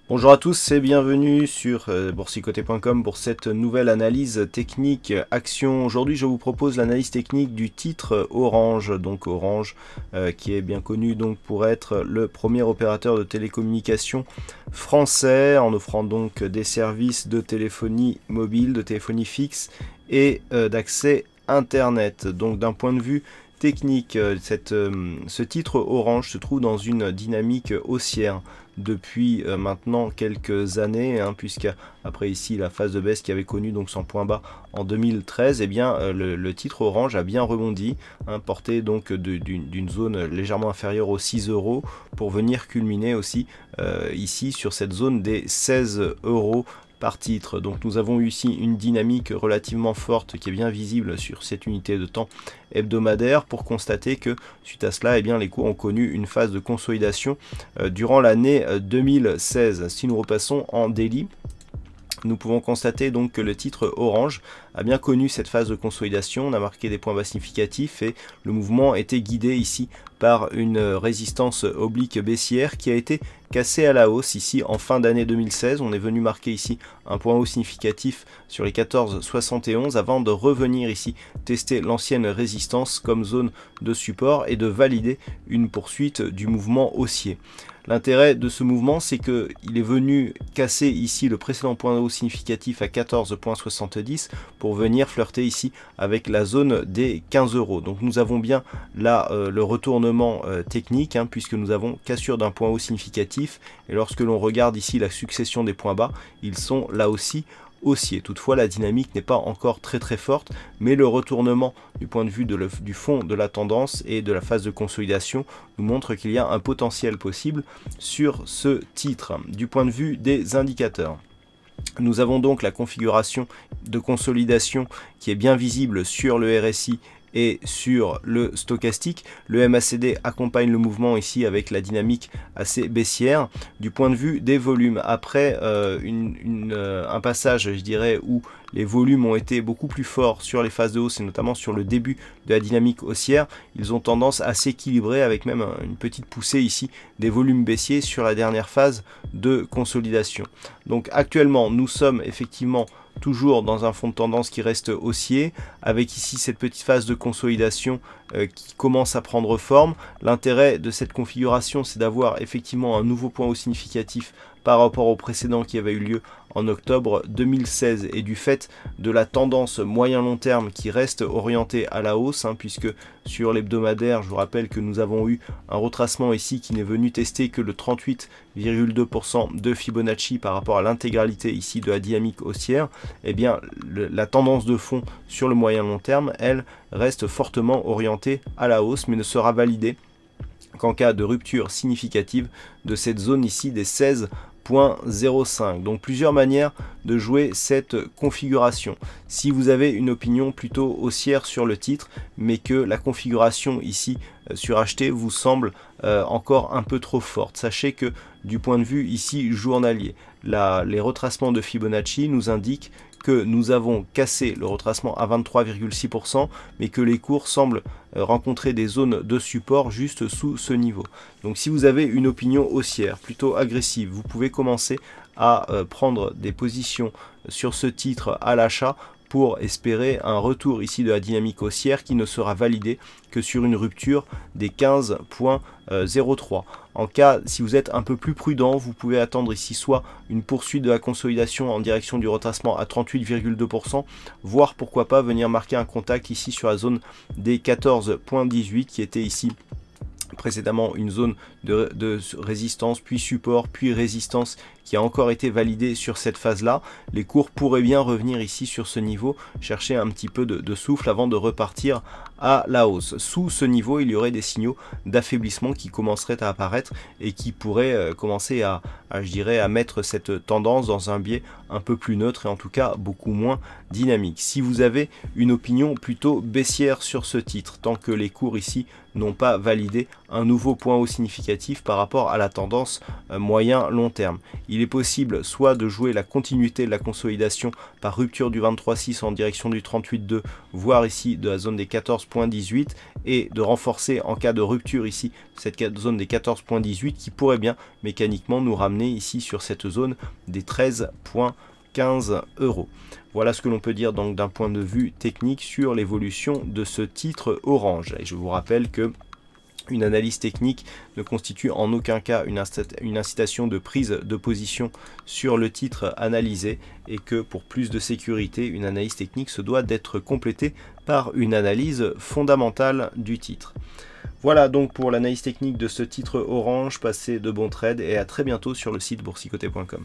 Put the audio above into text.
Bonjour à tous et bienvenue sur boursicoté.com pour cette nouvelle analyse technique action. Aujourd'hui je vous propose l'analyse technique du titre Orange, donc Orange qui est bien connu donc pour être le premier opérateur de télécommunications français en offrant donc des services de téléphonie mobile, de téléphonie fixe et d'accès internet. Donc d'un point de vue technique, ce titre Orange se trouve dans une dynamique haussière depuis maintenant quelques années, puisqu'après ici la phase de baisse qui avait connu donc son point bas en 2013, le titre Orange a bien rebondi, porté donc d'une zone légèrement inférieure aux 6 euros pour venir culminer aussi ici sur cette zone des 16 euros par titre. Donc nous avons eu ici une dynamique relativement forte qui est bien visible sur cette unité de temps hebdomadaire pour constater que suite à cela, les cours ont connu une phase de consolidation durant l'année 2016. Si nous repassons en daily, nous pouvons constater donc que le titre Orange a bien connu cette phase de consolidation, on a marqué des points bas significatifs et le mouvement était guidé ici par une résistance oblique baissière qui a été cassée à la hausse ici en fin d'année 2016. On est venu marquer ici un point haut significatif sur les 14,71 avant de revenir ici tester l'ancienne résistance comme zone de support et de valider une poursuite du mouvement haussier. L'intérêt de ce mouvement, c'est qu'il est venu casser ici le précédent point haut significatif à 14,70 pour venir flirter ici avec la zone des 15 euros. Donc nous avons bien là le retournement technique, puisque nous avons cassure d'un point haut significatif. Et lorsque l'on regarde ici la succession des points bas, ils sont là aussi haussier. Toutefois, la dynamique n'est pas encore très forte, mais le retournement du point de vue du fond de la tendance et de la phase de consolidation nous montre qu'il y a un potentiel possible sur ce titre. Du point de vue des indicateurs, nous avons donc la configuration de consolidation qui est bien visible sur le RSI et sur le stochastique. Le MACD accompagne le mouvement ici avec la dynamique assez baissière. Du point de vue des volumes, après un passage, je dirais, où les volumes ont été beaucoup plus forts sur les phases de hausse et notamment sur le début de la dynamique haussière, ils ont tendance à s'équilibrer avec même une petite poussée ici des volumes baissiers sur la dernière phase de consolidation. Donc actuellement, nous sommes effectivement toujours dans un fond de tendance qui reste haussier, avec ici cette petite phase de consolidation qui commence à prendre forme. L'intérêt de cette configuration, c'est d'avoir effectivement un nouveau point haut significatif par rapport au précédent qui avait eu lieu en octobre 2016 et du fait de la tendance moyen-long terme qui reste orientée à la hausse, puisque sur l'hebdomadaire, je vous rappelle que nous avons eu un retracement ici qui n'est venu tester que le 38,2% de Fibonacci par rapport à l'intégralité ici de la dynamique haussière. La tendance de fond sur le moyen-long terme, elle, reste fortement orientée à la hausse, mais ne sera validée qu'en cas de rupture significative de cette zone ici des 16,05. Donc plusieurs manières de jouer cette configuration. Si vous avez une opinion plutôt haussière sur le titre, mais que la configuration ici sur acheter vous semble encore un peu trop forte, sachez que du point de vue ici journalier, les retracements de Fibonacci nous indiquent que nous avons cassé le retracement à 23,6%, mais que les cours semblent rencontrer des zones de support juste sous ce niveau. Donc si vous avez une opinion haussière plutôt agressive, vous pouvez commencer à prendre des positions sur ce titre à l'achat pour espérer un retour ici de la dynamique haussière qui ne sera validé que sur une rupture des 15,03. En cas, si vous êtes un peu plus prudent, vous pouvez attendre ici soit une poursuite de la consolidation en direction du retracement à 38,2%, voire pourquoi pas venir marquer un contact ici sur la zone des 14,18 qui était ici précédemment une zone de résistance, puis support, puis résistance qui a encore été validée sur cette phase-là. Les cours pourraient bien revenir ici sur ce niveau, chercher un petit peu de souffle avant de repartir à la hausse. Sous ce niveau, il y aurait des signaux d'affaiblissement qui commenceraient à apparaître et qui pourraient commencer je dirais, à mettre cette tendance dans un biais un peu plus neutre et en tout cas beaucoup moins dynamique. Si vous avez une opinion plutôt baissière sur ce titre, tant que les cours ici n'ont pas validé un nouveau point haut significatif par rapport à la tendance moyen-long terme, Il est possible soit de jouer la continuité de la consolidation par rupture du 23,6 en direction du 38,2, voire ici de la zone des 14,18, et de renforcer en cas de rupture ici cette zone des 14,18 qui pourrait bien mécaniquement nous ramener ici sur cette zone des 13,15 €. Voilà ce que l'on peut dire donc d'un point de vue technique sur l'évolution de ce titre Orange. Et je vous rappelle que une analyse technique ne constitue en aucun cas une incitation de prise de position sur le titre analysé et que pour plus de sécurité, une analyse technique se doit d'être complétée par une analyse fondamentale du titre. Voilà donc pour l'analyse technique de ce titre Orange. Passez de bons trades et à très bientôt sur le site boursicoté.com.